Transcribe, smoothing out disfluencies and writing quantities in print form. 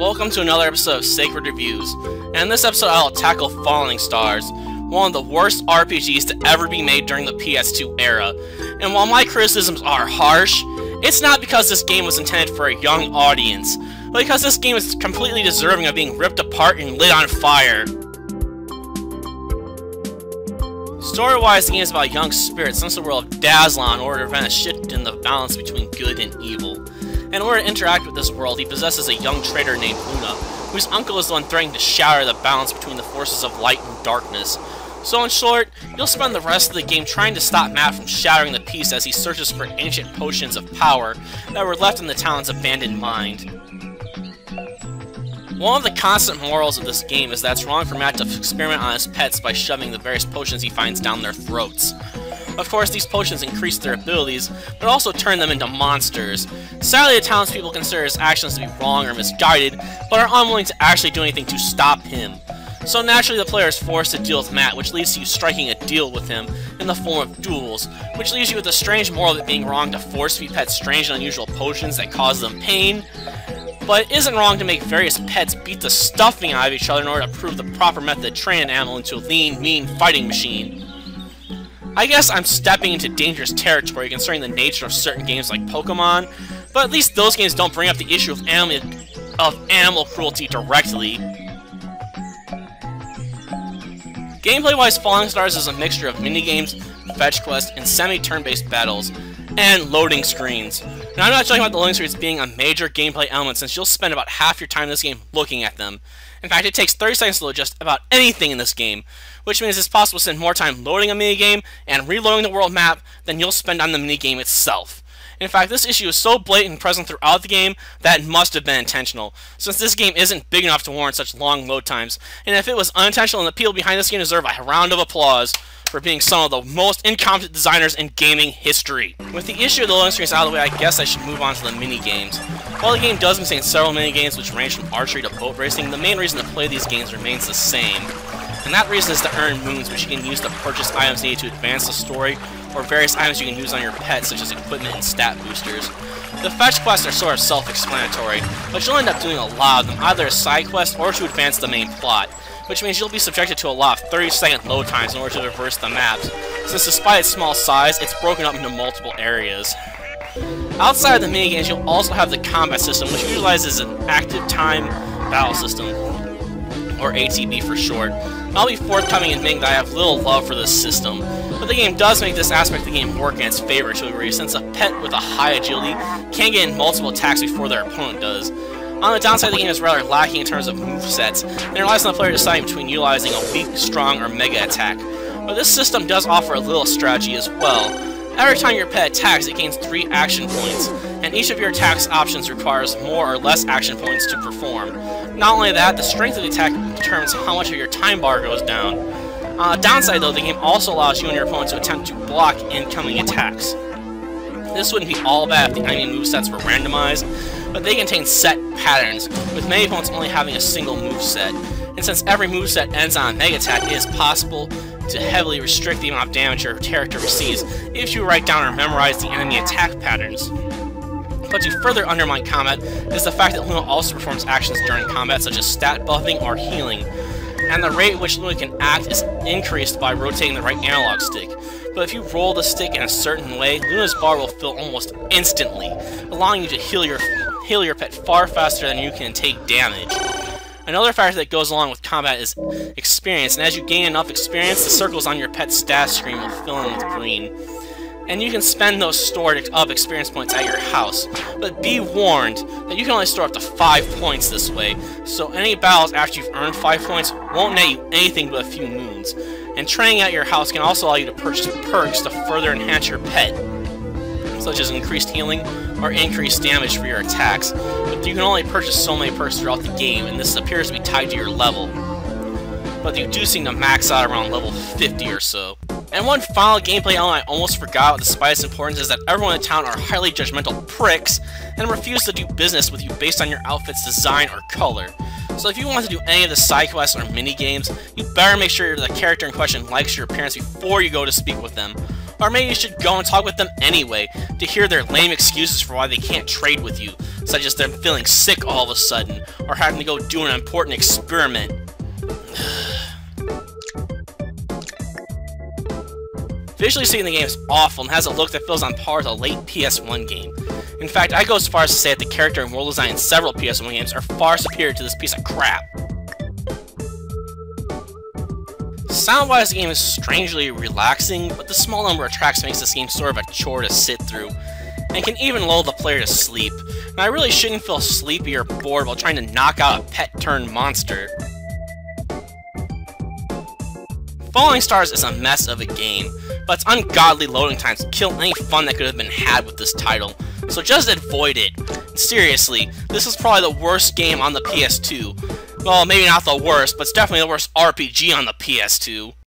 Welcome to another episode of Sacred Reviews, and in this episode I'll tackle Falling Stars, one of the worst RPGs to ever be made during the PS2 era. And while my criticisms are harsh, it's not because this game was intended for a young audience, but because this game is completely deserving of being ripped apart and lit on fire. Story-wise, the game is about a young spirit sent to the world of Dazlon in order to prevent a shift in the balance between good and evil. And in order to interact with this world, he possesses a young traitor named Luna, whose uncle is the one threatening to shatter the balance between the forces of light and darkness. So in short, you'll spend the rest of the game trying to stop Matt from shattering the peace as he searches for ancient potions of power that were left in the town's abandoned mine. One of the constant morals of this game is that it's wrong for Matt to experiment on his pets by shoving the various potions he finds down their throats. Of course, these potions increase their abilities, but also turn them into monsters. Sadly, the townspeople consider his actions to be wrong or misguided, but are unwilling to actually do anything to stop him. So naturally, the player is forced to deal with Matt, which leads to you striking a deal with him in the form of duels, which leaves you with the strange moral of it being wrong to force-feed pets strange and unusual potions that cause them pain. But it isn't wrong to make various pets beat the stuffing out of each other in order to prove the proper method to train an animal into a lean, mean fighting machine. I guess I'm stepping into dangerous territory concerning the nature of certain games like Pokemon, but at least those games don't bring up the issue of animal cruelty directly. Gameplay-wise, Falling Stars is a mixture of minigames, fetch quests, and semi-turn-based battles, and loading screens. Now, I'm not talking about the loading screens being a major gameplay element, since you'll spend about half your time in this game looking at them. In fact, it takes 30 seconds to load just about anything in this game, which means it's possible to spend more time loading a minigame and reloading the world map than you'll spend on the minigame itself. In fact, this issue is so blatant and present throughout the game that it must have been intentional, since this game isn't big enough to warrant such long load times, and if it was unintentional, then the people behind this game deserve a round of applause for being some of the most incompetent designers in gaming history. With the issue of the loading screens out of the way, I guess I should move on to the mini-games. While the game does contain several mini-games which range from archery to boat racing, the main reason to play these games remains the same. And that reason is to earn moons, which you can use to purchase items needed to advance the story, or various items you can use on your pets, such as equipment and stat boosters. The fetch quests are sort of self-explanatory, but you'll end up doing a lot of them, either as side quests or to advance the main plot, which means you'll be subjected to a lot of 30-second load times in order to traverse the maps, since despite its small size, it's broken up into multiple areas. Outside of the minigames, you'll also have the combat system, which utilizes an active time battle system, or ATB for short. I'll be forthcoming in admitting that I have little love for this system, but the game does make this aspect of the game work in its favor to a degree, since a pet with a high agility can get in multiple attacks before their opponent does. On the downside, the game is rather lacking in terms of movesets, and it relies on the player deciding between utilizing a weak, strong, or mega attack. But this system does offer a little strategy as well. Every time your pet attacks, it gains 3 action points, and each of your attack's options requires more or less action points to perform. Not only that, the strength of the attack determines how much of your time bar goes down. On the downside though, the game also allows you and your opponent to attempt to block incoming attacks. This wouldn't be all bad if the enemy movesets were randomized, but they contain set patterns, with many opponents only having a single moveset. And since every moveset ends on a mega attack, it is possible to heavily restrict the amount of damage your character receives if you write down or memorize the enemy attack patterns. But to further undermine combat is the fact that Luna also performs actions during combat, such as stat buffing or healing, and the rate at which Luna can act is increased by rotating the right analog stick. But if you roll the stick in a certain way, Luna's bar will fill almost instantly, allowing you to heal your pet far faster than you can take damage. Another factor that goes along with combat is experience, and as you gain enough experience, the circles on your pet's stat screen will fill in with green. And you can spend those stored up experience points at your house, but be warned that you can only store up to 5 points this way, so any battles after you've earned 5 points won't net you anything but a few moons. And training at your house can also allow you to purchase perks to further enhance your pet, such as increased healing or increased damage for your attacks, but you can only purchase so many perks throughout the game, and this appears to be tied to your level. But you do seem to max out around level 50 or so. And one final gameplay element I almost forgot despite its importance is that everyone in town are highly judgmental pricks and refuse to do business with you based on your outfit's design or color. So if you want to do any of the side quests or mini-games, you better make sure the character in question likes your appearance before you go to speak with them. Or maybe you should go and talk with them anyway, to hear their lame excuses for why they can't trade with you, such as them feeling sick all of a sudden, or having to go do an important experiment. Visually speaking, the game is awful and has a look that feels on par with a late PS1 game. In fact, I go as far as to say that the character and world design in several PS1 games are far superior to this piece of crap. Sound-wise, the game is strangely relaxing, but the small number of tracks makes this game sort of a chore to sit through, and can even lull the player to sleep. And I really shouldn't feel sleepy or bored while trying to knock out a pet-turned monster. Falling Stars is a mess of a game, but its ungodly loading times kill any fun that could have been had with this title, so just avoid it. Seriously, this is probably the worst game on the PS2. Well, maybe not the worst, but it's definitely the worst RPG on the PS2.